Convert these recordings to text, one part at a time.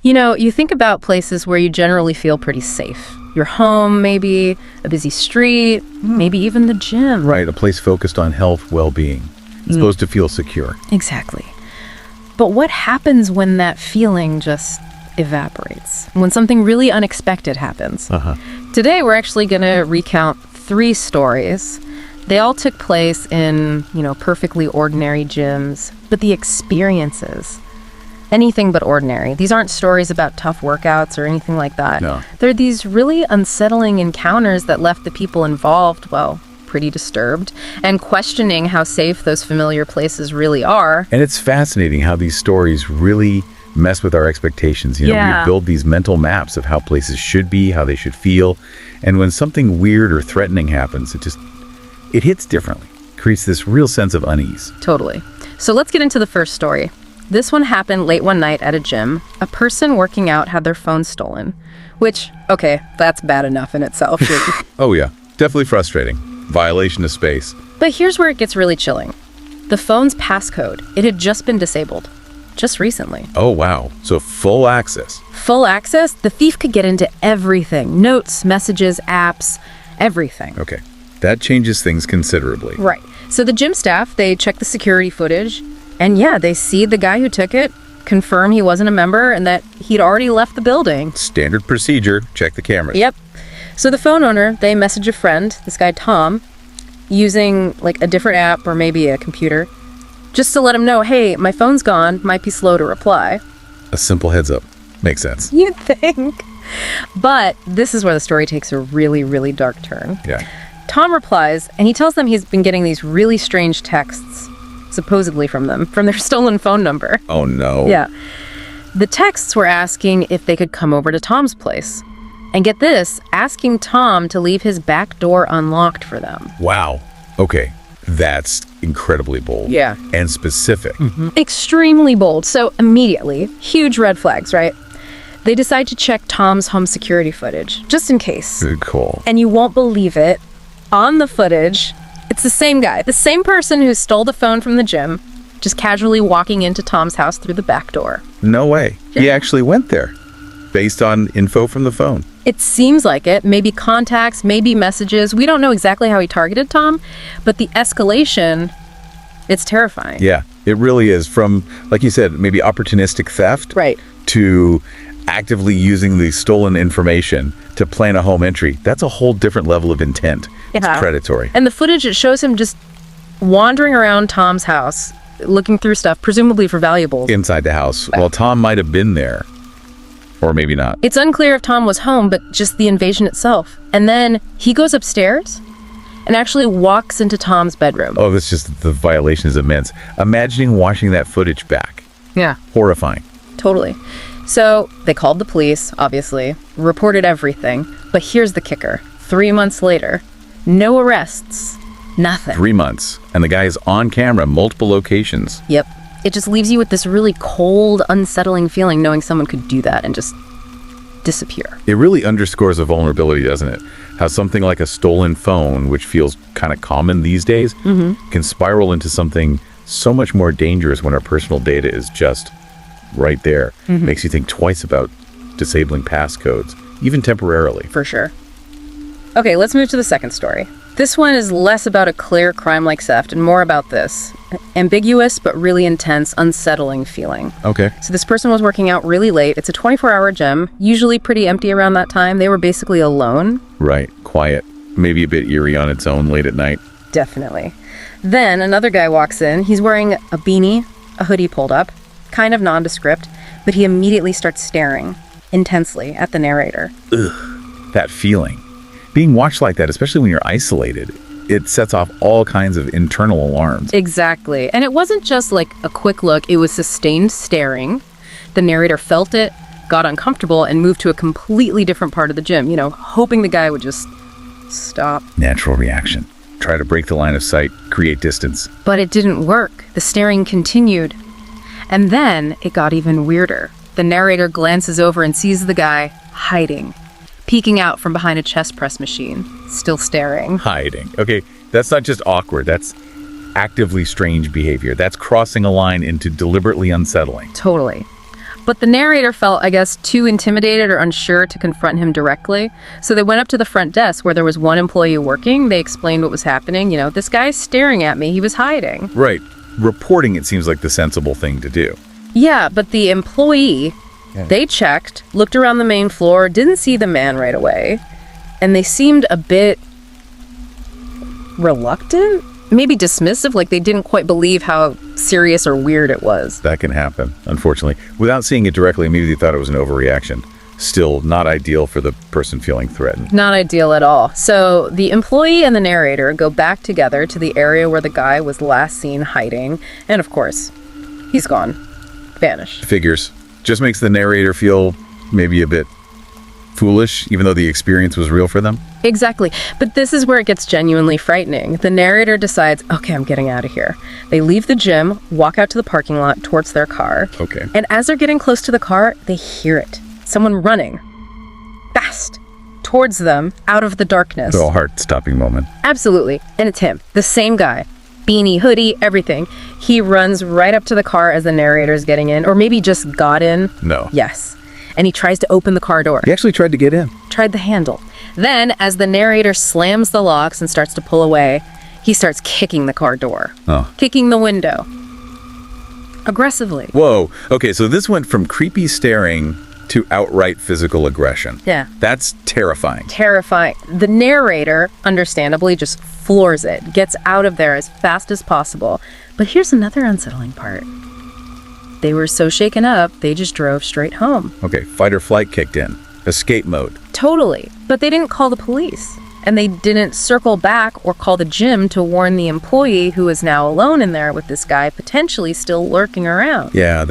You know, you think about places where you generally feel pretty safe. Your home, maybe, a busy street, maybe even the gym. Right, a place focused on health, well-being. It's supposed to feel secure. Exactly. But what happens when that feeling just evaporates? When something really unexpected happens? Today, we're actually going to recount 3 stories. They all took place in, perfectly ordinary gyms, but the experiences, anything but ordinary. These aren't stories about tough workouts or anything like that. No. They're these really unsettling encounters that left the people involved, well, pretty disturbed and questioning how safe those familiar places really are. And it's fascinating how these stories really mess with our expectations. We build these mental maps of how places should be, how they should feel. And when something weird or threatening happens, it hits differently. Creates this real sense of unease. Totally. So let's get into the first story. This one happened late one night at a gym. A person working out had their phone stolen, which, okay, that's bad enough in itself. Oh yeah, definitely frustrating. Violation of space. But here's where it gets really chilling. The phone's passcode, it had just been disabled. Just recently. Oh wow, so full access. Full access? The thief could get into everything. Notes, messages, apps, everything. Okay, that changes things considerably. Right. So the gym staff, they check the security footage, and yeah, they see the guy who took it, confirm he wasn't a member, and that he'd already left the building. Standard procedure, check the cameras. Yep. So the phone owner, they message a friend, this guy Tom, using like a different app or maybe a computer, just to let him know, hey, my phone's gone, might be slow to reply. A simple heads up. Makes sense. You'd think. But this is where the story takes a really, really dark turn. Yeah. Tom replies, and he tells them he's been getting these really strange texts, supposedly from their stolen phone number. Oh no. Yeah. The texts were asking if they could come over to Tom's place. And get this, asking Tom to leave his back door unlocked for them. Wow. Okay. That's incredibly bold. Yeah. And specific. Extremely bold. So immediately, huge red flags, right? They decide to check Tom's home security footage, just in case. Good call. And you won't believe it. On the footage, it's the same guy, the same person who stole the phone from the gym, just casually walking into Tom's house through the back door. No way. He actually went there based on info from the phone. It seems like it. Maybe contacts, maybe messages. We don't know exactly how he targeted Tom, but the escalation, it's terrifying. Yeah, it really is. From, like you said, maybe opportunistic theft. Right. To actively using the stolen information to plan a home entry. That's a whole different level of intent. Yeah. It's predatory. And the footage, it shows him just wandering around Tom's house, looking through stuff, presumably for valuables. Inside the house. Well, Tom might have been there. Or maybe not. It's unclear if Tom was home, but just the invasion itself. And then he goes upstairs and actually walks into Tom's bedroom. Oh, that's just, the violation is immense. Imagining watching that footage back. Yeah. Horrifying. Totally. So they called the police, obviously, reported everything. But here's the kicker. 3 months later, no arrests, nothing. 3 months. And the guy is on camera, multiple locations. Yep. It just leaves you with this really cold, unsettling feeling knowing someone could do that and just disappear. It really underscores a vulnerability, doesn't it? How something like a stolen phone, which feels kind of common these days, can spiral into something so much more dangerous when our personal data is just right there. Makes you think twice about disabling passcodes, even temporarily. For sure. Okay, let's move to the second story. This one is less about a clear crime like theft and more about this ambiguous but really intense, unsettling feeling. Okay. So this person was working out really late. It's a 24-hour gym, usually pretty empty around that time. They were basically alone. Right. Quiet. Maybe a bit eerie on its own late at night. Definitely. Then another guy walks in. He's wearing a beanie, a hoodie pulled up, kind of nondescript, but he immediately starts staring intensely at the narrator. Ugh. That feeling. Being watched like that, especially when you're isolated, it sets off all kinds of internal alarms. Exactly. And it wasn't just like a quick look, it was sustained staring. The narrator felt it, got uncomfortable, and moved to a completely different part of the gym, hoping the guy would just stop. Natural reaction. Try to break the line of sight, create distance. But it didn't work. The staring continued. And then it got even weirder. The narrator glances over and sees the guy hiding, peeking out from behind a chest press machine, still staring. Hiding. Okay, that's not just awkward. That's actively strange behavior. That's crossing a line into deliberately unsettling. Totally. But the narrator felt, I guess, too intimidated or unsure to confront him directly. So they went up to the front desk where there was one employee working. They explained what was happening. This guy's staring at me. He was hiding. Right. Reporting it seems like the sensible thing to do. Yeah, but the employee, they checked, looked around the main floor, didn't see the man right away. And they seemed a bit reluctant, maybe dismissive, like they didn't quite believe how serious or weird it was. That can happen, unfortunately. Without seeing it directly, maybe they thought it was an overreaction. Still not ideal for the person feeling threatened. Not ideal at all. So the employee and the narrator go back together to the area where the guy was last seen hiding. And of course, he's gone. Vanished. Figures. Just makes the narrator feel maybe a bit foolish, even though the experience was real for them. Exactly. But this is where it gets genuinely frightening. The narrator decides, okay, I'm getting out of here. They leave the gym, walk out to the parking lot towards their car. Okay. And as they're getting close to the car, they hear it. Someone running fast towards them out of the darkness. So a heart-stopping moment. Absolutely. And it's him. The same guy. Beanie, hoodie, everything. He runs right up to the car as the narrator's getting in, or maybe just got in. No. Yes. And he tries to open the car door. He actually tried to get in. Tried the handle. Then, as the narrator slams the locks and starts to pull away, he starts kicking the car door. Oh. Kicking the window. Aggressively. Whoa. Okay, so this went from creepy staring to outright physical aggression. Yeah. That's terrifying. Terrifying. The narrator, understandably, just floors it, gets out of there as fast as possible. But here's another unsettling part. They were so shaken up, they just drove straight home. Okay, fight or flight kicked in. Escape mode. Totally. But they didn't call the police. And they didn't circle back or call the gym to warn the employee who is now alone in there with this guy potentially still lurking around. Yeah,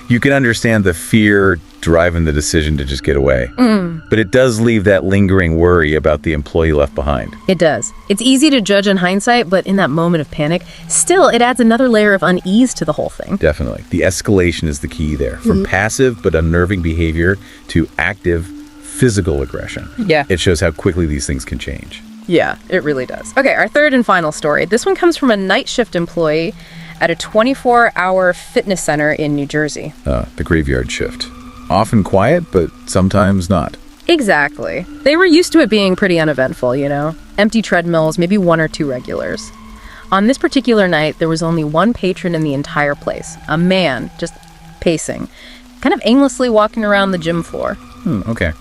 you can understand the fear driving the decision to just get away. But it does leave that lingering worry about the employee left behind. It does. It's easy to judge in hindsight, but in that moment of panic, still it adds another layer of unease to the whole thing. Definitely. The escalation is the key there. From passive but unnerving behavior to active physical aggression. Yeah. It shows how quickly these things can change. Yeah, it really does. Okay, our third and final story. This one comes from a night shift employee at a 24-hour fitness center in New Jersey. The graveyard shift. Often quiet, but sometimes not. Exactly. They were used to it being pretty uneventful, Empty treadmills, maybe one or two regulars. On this particular night, there was only one patron in the entire place. A man, just pacing, kind of aimlessly walking around the gym floor. Okay.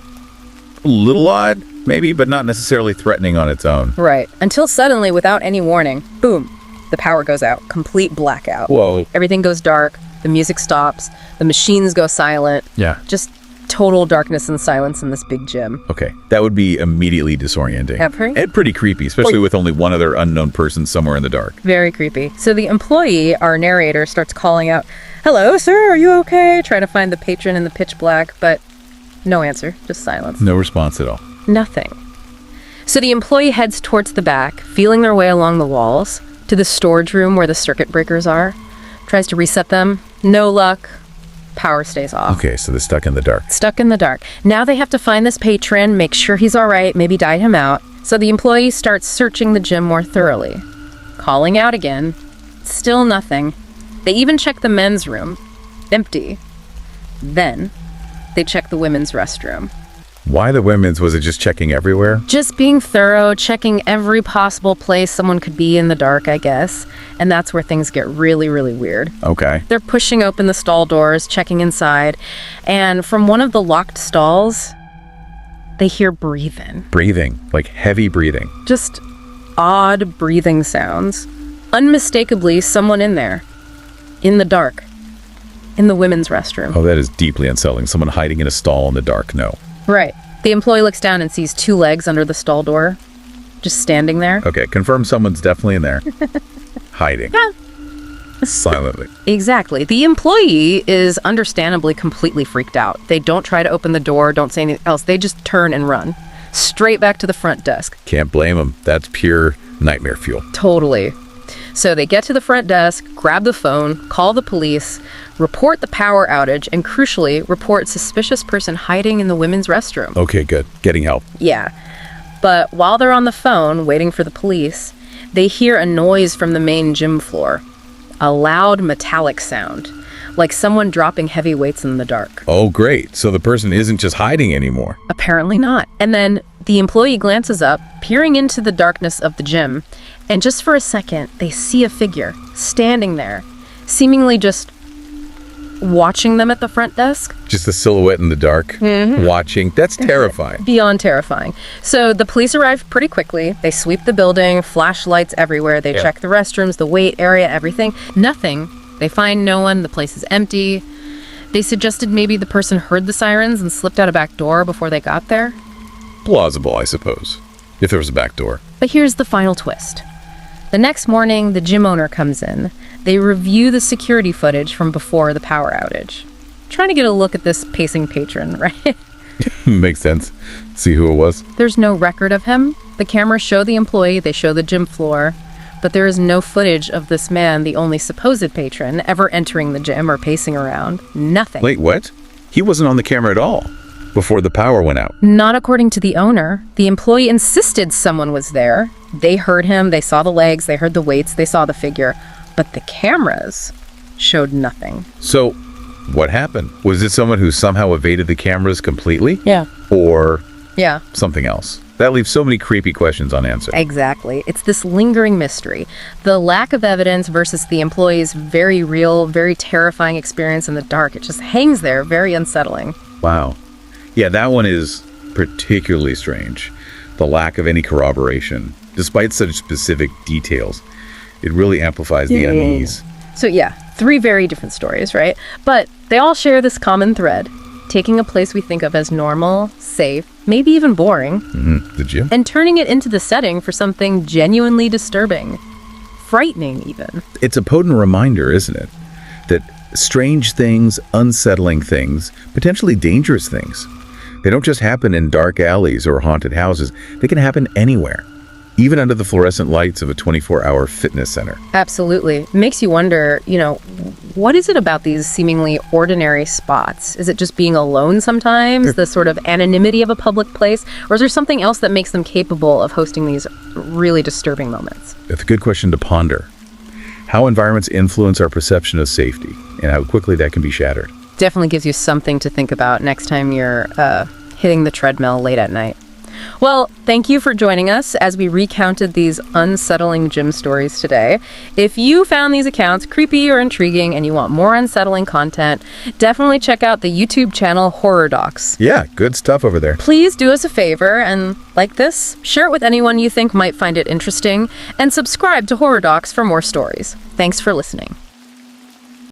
A little odd, maybe, but not necessarily threatening on its own. Right. Until suddenly, without any warning, boom, the power goes out. Complete blackout. Whoa. Everything goes dark. The music stops. The machines go silent. Yeah. Just total darkness and silence in this big gym. Okay. That would be immediately disorienting. And pretty creepy, especially with only one other unknown person somewhere in the dark. Very creepy. So the employee, our narrator, starts calling out, "Hello, sir, are you okay?" Trying to find the patron in the pitch black, but no answer, just silence. No response at all. Nothing. So the employee heads towards the back, feeling their way along the walls, to the storage room where the circuit breakers are. Tries to reset them. No luck. Power stays off. Okay, so they're stuck in the dark. Stuck in the dark. Now they have to find this patron, make sure he's all right, maybe dine him out. So the employee starts searching the gym more thoroughly. Calling out again. Still nothing. They even check the men's room. Empty. Then they check the women's restroom. Why the women's? Was it just checking everywhere? Just being thorough, checking every possible place someone could be in the dark, I guess. And that's where things get really, really weird. Okay. They're pushing open the stall doors, checking inside. And from one of the locked stalls, they hear breathing. Breathing, like heavy breathing. Just odd breathing sounds. Unmistakably, someone in there. In the dark. In the women's restroom. Oh, that is deeply unsettling. Someone hiding in a stall in the dark, no. Right. The employee looks down and sees two legs under the stall door. Just standing there. Okay, confirm someone's definitely in there. Hiding. Silently. Exactly. The employee is understandably completely freaked out. They don't try to open the door, don't say anything else. They just turn and run. Straight back to the front desk. Can't blame them. That's pure nightmare fuel. Totally. So they get to the front desk, grab the phone, call the police, report the power outage, and crucially, report suspicious person hiding in the women's restroom. Okay, good. Getting help. Yeah. But while they're on the phone, waiting for the police, they hear a noise from the main gym floor. A loud metallic sound. like someone dropping heavy weights in the dark. Oh, great. So the person isn't just hiding anymore. Apparently not. And then the employee glances up, peering into the darkness of the gym, and just for a second, they see a figure standing there, seemingly just watching them at the front desk. Just a silhouette in the dark, watching. That's terrifying. Beyond terrifying. So the police arrive pretty quickly. They sweep the building, flashlights everywhere. They check the restrooms, the wait area, everything. Nothing. They find no one. The place is empty. They suggested maybe the person heard the sirens and slipped out a back door before they got there. Plausible, I suppose, if there was a back door. But here's the final twist. The next morning, the gym owner comes in. They review the security footage from before the power outage. Trying to get a look at this pacing patron, right? Makes sense. See who it was? There's no record of him. The cameras show the employee, they show the gym floor, but there is no footage of this man, the only supposed patron, ever entering the gym or pacing around. Nothing. Wait, what? He wasn't on the camera at all before the power went out. Not according to the owner. The employee insisted someone was there. They heard him, they saw the legs, they heard the weights, they saw the figure. But the cameras showed nothing. So, what happened? Was it someone who somehow evaded the cameras completely? Yeah. Or Yeah. something else? That leaves so many creepy questions unanswered. Exactly. It's this lingering mystery. The lack of evidence versus the employee's very real, very terrifying experience in the dark. It just hangs there, very unsettling. Wow. Yeah, that one is particularly strange. The lack of any corroboration, despite such specific details. It really amplifies the unease. So yeah, 3 very different stories, right? But they all share this common thread. Taking a place we think of as normal, safe, maybe even boring, The gym? and turning it into the setting for something genuinely disturbing. Frightening, even. It's a potent reminder, isn't it? That strange things, unsettling things, potentially dangerous things, they don't just happen in dark alleys or haunted houses. They can happen anywhere, even under the fluorescent lights of a 24-hour fitness center. Absolutely. It makes you wonder, what is it about these seemingly ordinary spots? Is it just being alone sometimes, the sort of anonymity of a public place? Or is there something else that makes them capable of hosting these really disturbing moments? It's a good question to ponder. How environments influence our perception of safety and how quickly that can be shattered. Definitely gives you something to think about next time you're hitting the treadmill late at night. Well, thank you for joining us as we recounted these unsettling gym stories today. If you found these accounts creepy or intriguing and you want more unsettling content, definitely check out the YouTube channel Horror Docs. Yeah, good stuff over there. Please do us a favor and, like this, share it with anyone you think might find it interesting, and subscribe to Horror Docs for more stories. Thanks for listening.